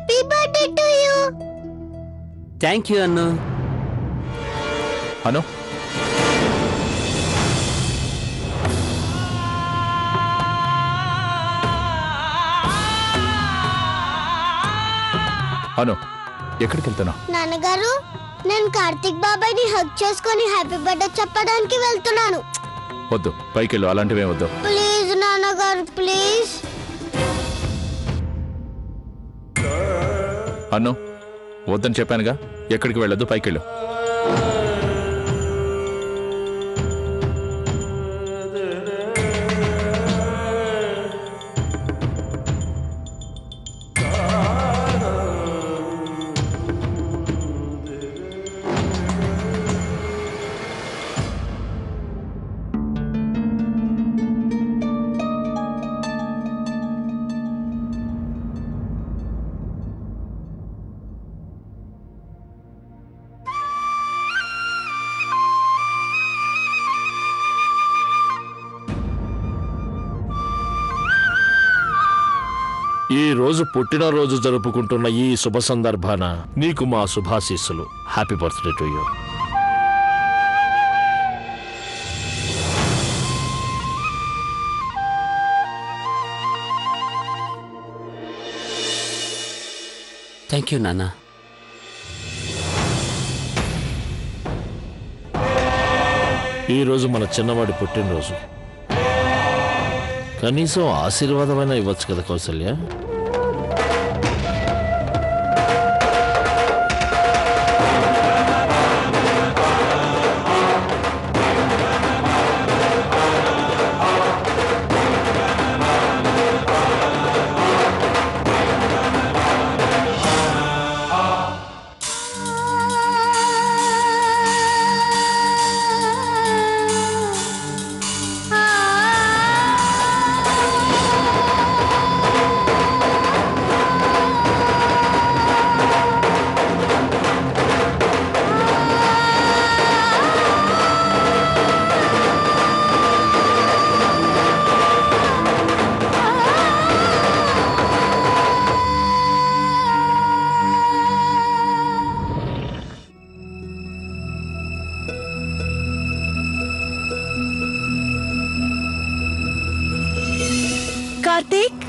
Happy birthday to you. Thank you Annu. Anu Anu ఎక్కడికి వెళ్తున్నావు? నాన్నగారు, నేను కార్తిక్ బాబాయ్ని హగ్ చేసుకొని హ్యాపీ బర్త్డే చెప్పడానికి వెళ్తున్నాను. వద్దు, పైకి వెళ్ళు, అలాంటివే వద్దు. ప్లీజ్ నాన్నగారు, ప్లీజ్. అను వద్దని చెప్పానుగా, ఎక్కడికి వెళ్ళొద్దు, పైకి వెళ్ళు. ఈ రోజు పుట్టినరోజు జరుపుకుంటున్న ఈ శుభ సందర్భాన నీకు మా శుభాశీస్సులు. Happy birthday to you. Thank you నాన్న. ఈ రోజు మన చిన్నవాడి పుట్టినరోజు. కనీసం ఆశీర్వాదమైనా ఇవ్వచ్చు కదా కౌసల్య. కార్తీక్,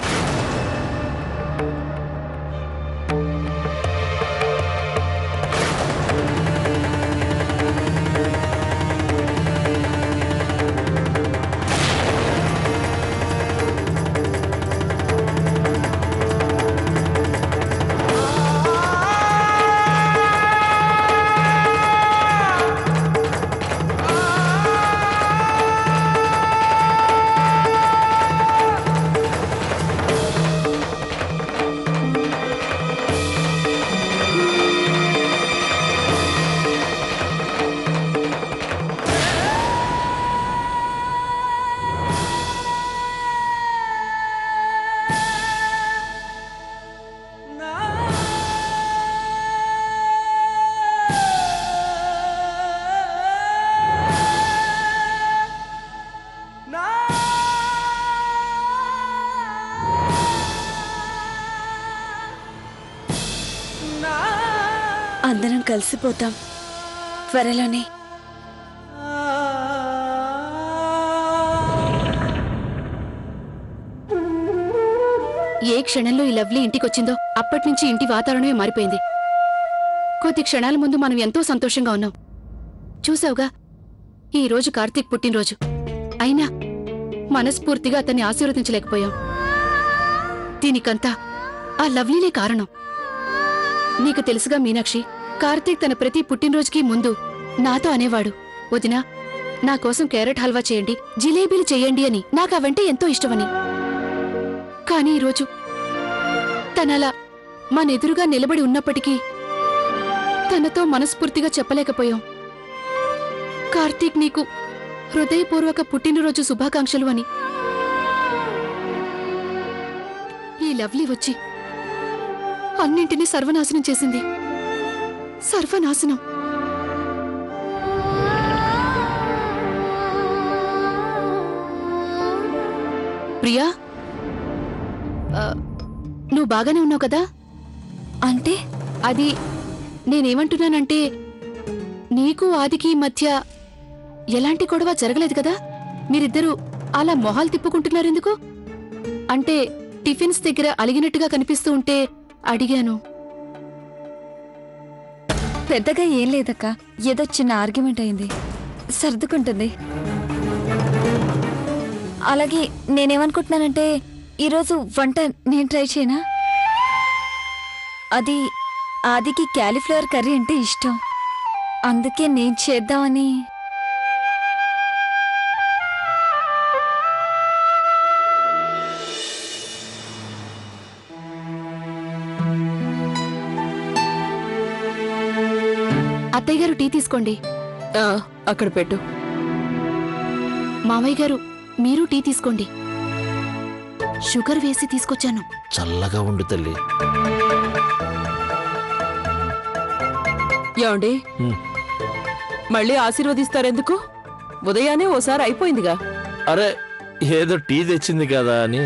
అందరం కలిసిపోతాం త్వరలోనే. ఏ క్షణంలో ఈ లవ్లీ ఇంటికొచ్చిందో అప్పటినుంచి ఇంటి వాతావరణమే మారిపోయింది. కొద్ది క్షణాల ముందు మనం ఎంతో సంతోషంగా ఉన్నాం. చూసావుగా, ఈ రోజు కార్తీక్ పుట్టినరోజు అయినా మనస్ఫూర్తిగా అతన్ని ఆశీర్వదించలేకపోయాం. దీనికంతా ఆ లవ్లీనే కారణం. నీకు తెలుసుగా మీనాక్షి, కార్తీక్ తన ప్రతి పుట్టినరోజుకి ముందు నాతో అనేవాడు, వదినా నా కోసం క్యారెట్ హల్వా చేయండి, జిలేబీలు చేయండి అని. నాకు అవంటే ఎంతో ఇష్టమని. కానీ ఈరోజు తనలా మనెదురుగా నిలబడి ఉన్నప్పటికీ తనతో మనస్ఫూర్తిగా చెప్పలేకపోయాం, కార్తీక్ నీకు హృదయపూర్వక పుట్టినరోజు శుభాకాంక్షలు అని. ఈ లవ్లీ వచ్చి అన్నింటినీ సర్వనాశనం చేసింది. సర్వనాశనం. ప్రియా, నువ్వు బాగానే ఉన్నావు కదా? అంటే అది నేనేమంటున్నానంటే నీకు ఆదికి మధ్య ఎలాంటి గొడవ జరగలేదు కదా? మీరిద్దరూ అలా మొహాలు తిప్పుకుంటున్నారెందుకు? అంటే టిఫిన్స్ దగ్గర అలిగినట్టుగా కనిపిస్తూ ఉంటే అడిగాను. పెద్దగా ఏం లేదక్క, ఏదో చిన్న ఆర్గ్యుమెంట్ అయింది, సర్దుకుంటుంది. అలాగే నేనేమనుకుంటున్నానంటే ఈరోజు వంట నేను ట్రై చేయనా? అది ఆదికి క్యాలీఫ్లవర్ కర్రీ అంటే ఇష్టం, అందుకే నేను చేద్దామని. అత్తయ్య గారు టీ తీసుకోండి. అక్కడ పెట్టు. మామయ్య గారు మీరు టీ తీసుకోండి. షుగర్ వేసి తీసుకొచ్చాను. చల్లగా ఉండు తల్లి. ఏమండి, హ్మ్. మళ్ళీ ఆశీర్వదిస్తారెందుకు? ఉదయానే ఓసారి అయిపోయిందిగా. అరే ఏదో టీ తెచ్చింది కదా అని.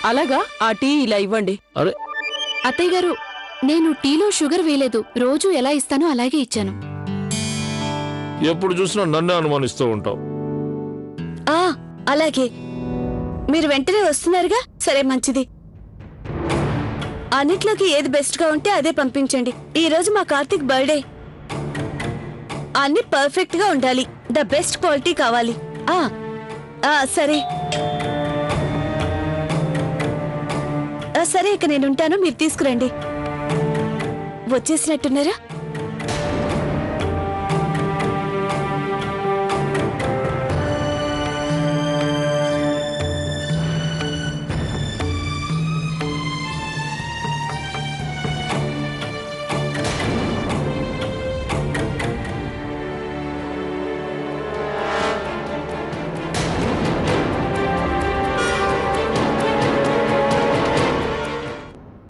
అలాగా, ఆ టీ ఇలా ఇవ్వండి. అరే అత్తయ్య గారు నేను టీలో షుగర్ వేయలేదు. రోజు ఎలా ఇస్తానో అలాగే ఇచ్చాను. ఎప్పుడు చూసినా నన్నే అనుమానిస్తూ ఉంటావు. అలాగే, మీరు వెంటనే వస్తున్నారుగా, సరే మంచిది. అన్నిట్లోకి ఏది బెస్ట్ గా ఉంటే అదే పంపించండి. ఈ రోజు మా కార్తీక్ బర్త్డే, అన్ని పర్ఫెక్ట్ గా ఉండాలి, ద బెస్ట్ క్వాలిటీ కావాలి. సరే సరే, ఇక నేను ఉంటాను, మీరు తీసుకురండి. వచ్చేసినట్టున్నారా?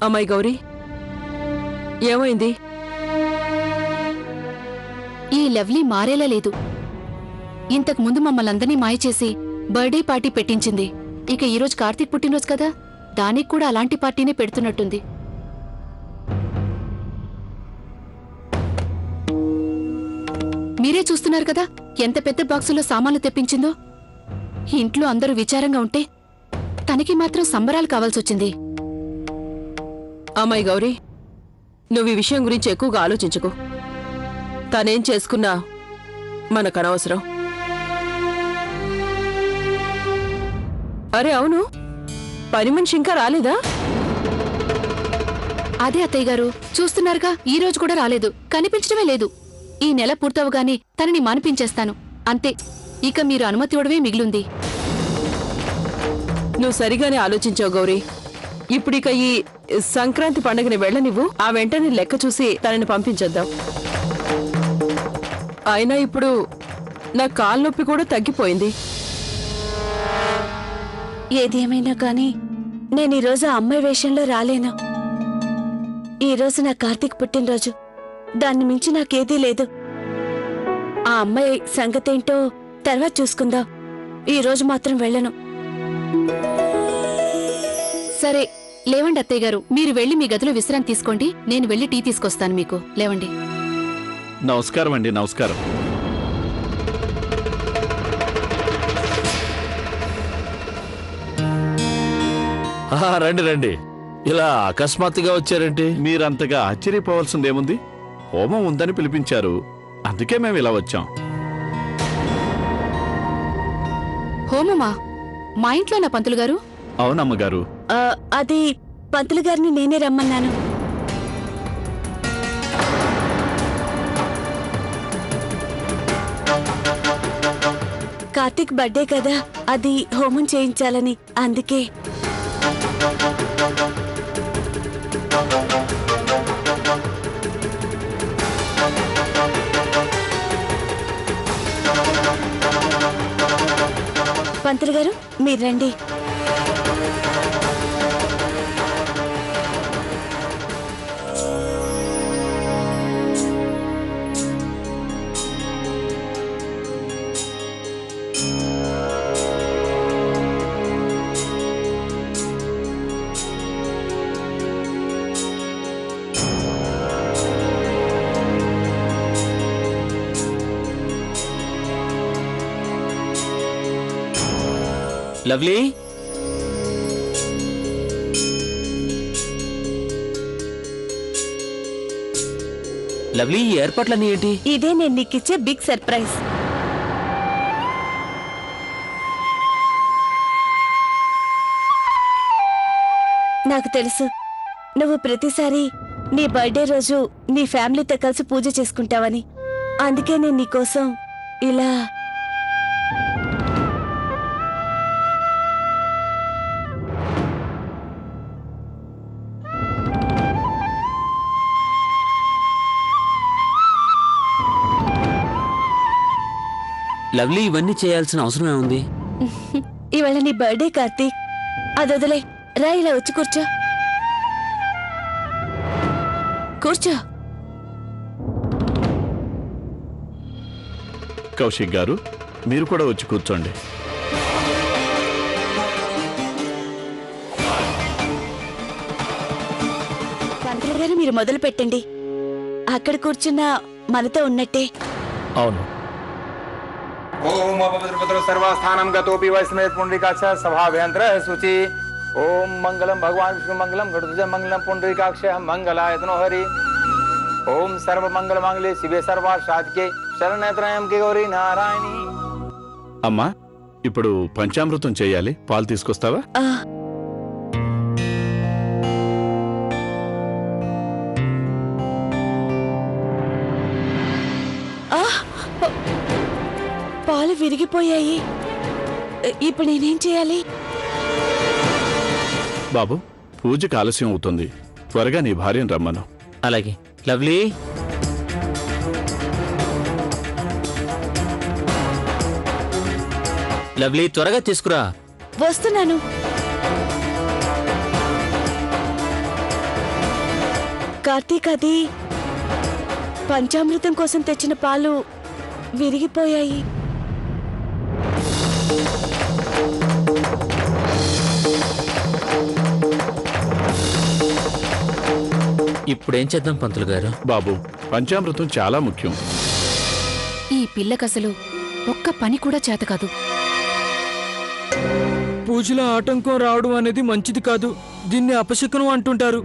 అమ్మాయి గౌరీ, ఏమైంది? ఈ లవ్లీ మారేలా లేదు. ఇంతకు ముందు మమ్మల్ని అందరినీ మాయ చేసి బర్త్డే పార్టీ పెట్టించింది. ఇక ఈరోజు కార్తీక్ పుట్టినరోజు కదా, దానికి కూడా అలాంటి పార్టీనే పెడుతున్నట్టుంది. మీరే చూస్తున్నారు కదా ఎంత పెద్ద బాక్సులో సామాన్లు తెప్పించిందో. ఇంట్లో అందరూ విచారంగా ఉంటే తనకి మాత్రం సంబరాలు కావాల్సొచ్చింది. అమ్మాయి గౌరీ, నువ్వు ఈ విషయం గురించి ఎక్కువగా ఆలోచించకు. తనేం చేసుకున్నా మనకనవసరం. అరే అవును, పని మనిషి ఇంకా రాలేదా? అదే అత్తయ్య గారు చూస్తున్నారుగా, ఈ రోజు కూడా రాలేదు, కనిపించడమే లేదు. ఈ నెల పూర్తవగానే తనని మానిపించేస్తాను, అంతే. ఇక మీరు అనుమతి ఇవ్వడమే మిగిలింది. నువ్వు సరిగానే ఆలోచించావు గౌరీ. ఇప్పుడిక ఈ సంక్రాంతి పండుగని వెళ్ళనివ్వు, ఆ వెంటనే లెక్క చూసి తనని పంపించేద్దాం. అయినా ఇప్పుడు నా కాలు నొప్పి కూడా తగ్గిపోయింది. ఏదేమైనా కానీ నేను ఈరోజు అమ్మాయి వేషంలో రాలేను. ఈరోజు నా కార్తీక్ పుట్టినరోజు, దాన్ని మించి నాకేదీ లేదు. ఆ అమ్మాయి సంగతేంటో తర్వాత చూసుకుందాం. ఈరోజు మాత్రం వెళ్ళను. సరే లేవండి అత్తయ్య గారు, మీరు వెళ్ళి మీ గదిలో విశ్రాంతి తీసుకోండి. నేను వెళ్ళి టీ తీసుకొస్తాను మీకు. లేవండి. నమస్కారం అండి. నమస్కారం. రండి రండి. ఇలా అకస్మాత్తుగా వచ్చారేంటి? మీరంతగా ఆశ్చర్యపోవాల్సిందేముంది? హోమం ఉందని పిలిపించారు, అందుకే మేము ఇలా వచ్చాం. హోమమా? మా ఇంట్లోనా పంతులు గారు? అవునమ్మగారు. అది పంతులు గారిని నేనే రమ్మన్నాను. కార్తీక్ బర్త్డే కదా, అది హోమం చేయించాలని, అందుకే. పంతులు గారు మీరు రండి. లవ్లీ లవ్లీ ఈ ఏర్పాట్లన్నీ ఏంటి? ఇదే నేను నీకిచ్చే బిగ్ సర్ప్రైజ్. నాకు తెలుసు నువ్వు ప్రతిసారి నీ బర్త్డే రోజు నీ ఫ్యామిలీతో కలిసి పూజ చేసుకుంటావని. అందుకే నేను నీకోసం ఇలా లవ్లీ ఇవన్నీ చేయాల్సిన అవసరం ఏముంది? ఇవాళ నీ బర్త్డే కార్తీక్. అది వదిలే, రా ఇలా వచ్చి కూర్చో. కూర్చో. కౌశిక్ గారు, మీరు కూడా వచ్చి కూర్చోండి. పంతులు గారు మీరు మొదలు పెట్టండి. అక్కడ కూర్చున్న మనతో ఉన్నట్టే. అవును. ओम अपवित्र सर्वस्थानं गतोपि वैष्णव पुंडरीकाक्ष सभाभ्यंतर शुचि। ओम मंगलम भगवान विष्णु मंगलम गरुड़ मंगलम पुंडरीकाक्ष मंगलायतनो हरि। ओम सर्व मंगल मांगल्ये शिवे सर्वार्थ साधिके शरण्यत्रयंबके गौरी नारायणी। అమ్మా, ఇప్పుడు పంచామృతం చేయాలి. పాలు తీసుకొస్తావా? ఆ, ఆ, పాలు విరిగిపోయాయి. ఇప్పుడు నేనేం చేయాలి? బాబు, పూజకి ఆలస్యం అవుతుంది. త్వరగా నీ భార్యను రమ్మను. అలాగే. లవ్లీ లవ్లీ త్వరగా తీసుకురా. వస్తున్నాను. కార్తీక్, అది పంచామృతం కోసం తెచ్చిన పాలు విరిగిపోయాయి. ఇప్పుడేం చేద్దాం పంతులు గారు? బాబు, పంచామృతం చాలా ముఖ్యం. ఈ పిల్లకసలు ఒక్క పని కూడా చేత కాదు. పూజలో ఆటంకం రావడం అనేది మంచిది కాదు. దీన్ని అపశకునం అంటుంటారు.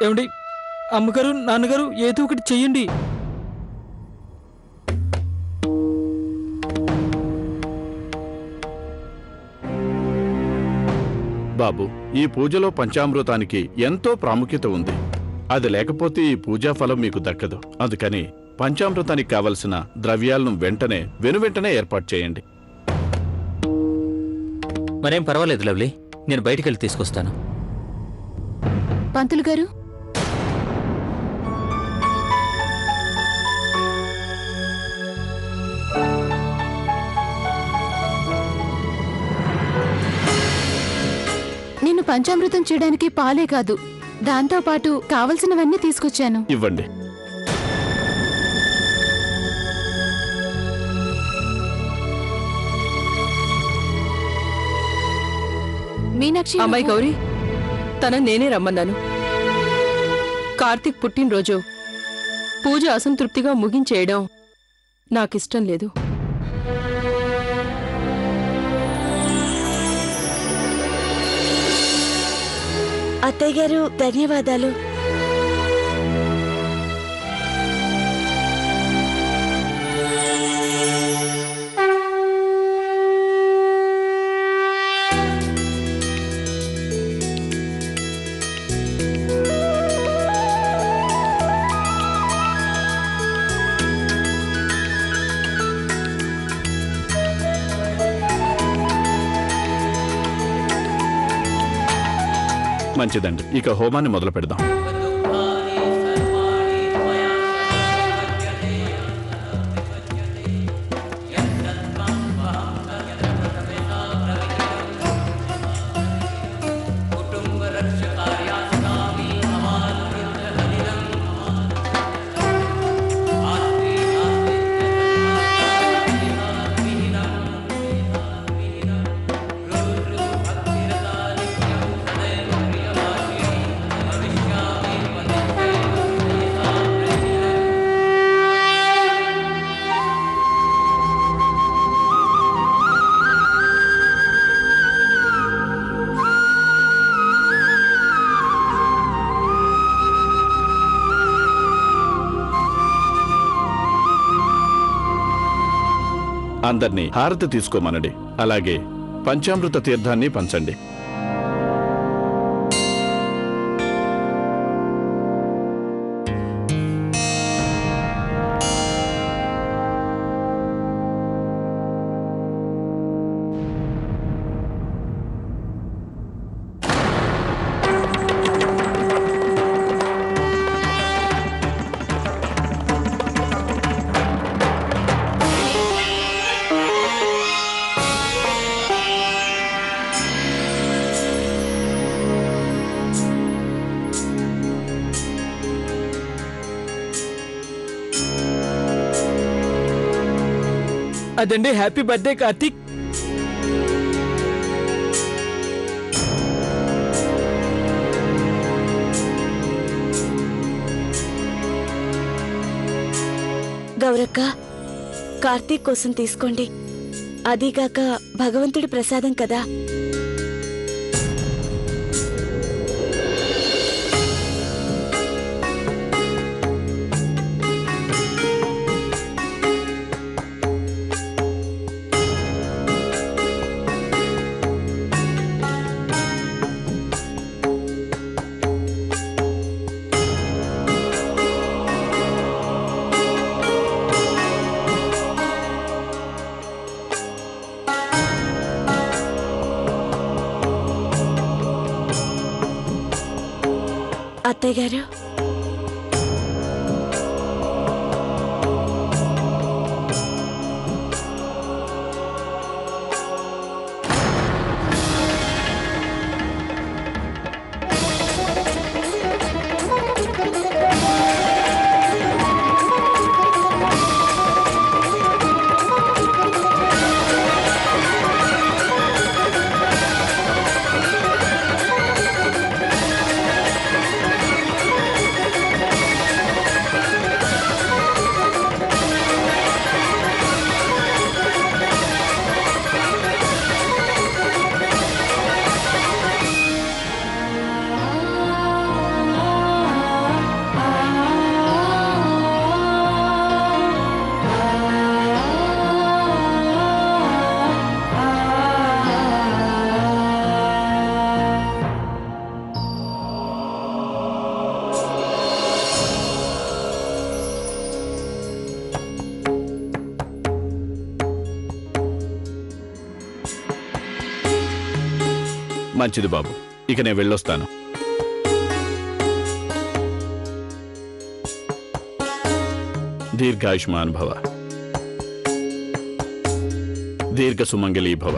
ఏమండి, అమ్మగారు, నాన్నగారు, ఏదో ఒకటి చెయ్యండి. బాబు, ఈ పూజలో పంచామృతానికి ఎంతో ప్రాముఖ్యత ఉంది. అది లేకపోతే ఈ పూజా ఫలం మీకు దక్కదు. అందుకని పంచామృతానికి కావలసిన ద్రవ్యాలను వెంటనే ఏర్పాటు చేయండి. మరేం పర్వాలేదు లవ్లీ, నేను బయటికెళ్ళి తీసుకొస్తాను. పంతులు గారు, నిన్ను పంచామృతం చేయడానికి పాలే కాదు, దాంతో పాటు కావలసినవన్నీ తీసుకొచ్చాను. ఇవ్వండి. మీనాక్షి, అమ్మాయి గౌరీ, తన నేనే రమ్మన్నాను. కార్తీక్ పుట్టినరోజు పూజ అసంతృప్తిగా ముగించేయడం నాకిష్టం లేదు. అత్తయ్య గారు, ధన్యవాదాలు. మంచిదండి, ఇక హోమాన్ని మొదలు పెడదాం. అందర్నీ హారతి తీసుకోమనండి. అలాగే పంచామృత తీర్థాన్ని పంచండి. అదండి, హ్యాపీ బర్త్డే కార్తీక్. గౌరక్క, కార్తీక్ కోసం తీసుకోండి. అదీగాక భగవంతుడి ప్రసాదం కదా. అత్తయ్య గారు, మంచిది బాబు, ఇక నేను వెళ్ళొస్తాను. దీర్ఘాయుష్మాన్ భవ, దీర్ఘ సుమంగళీ భవ.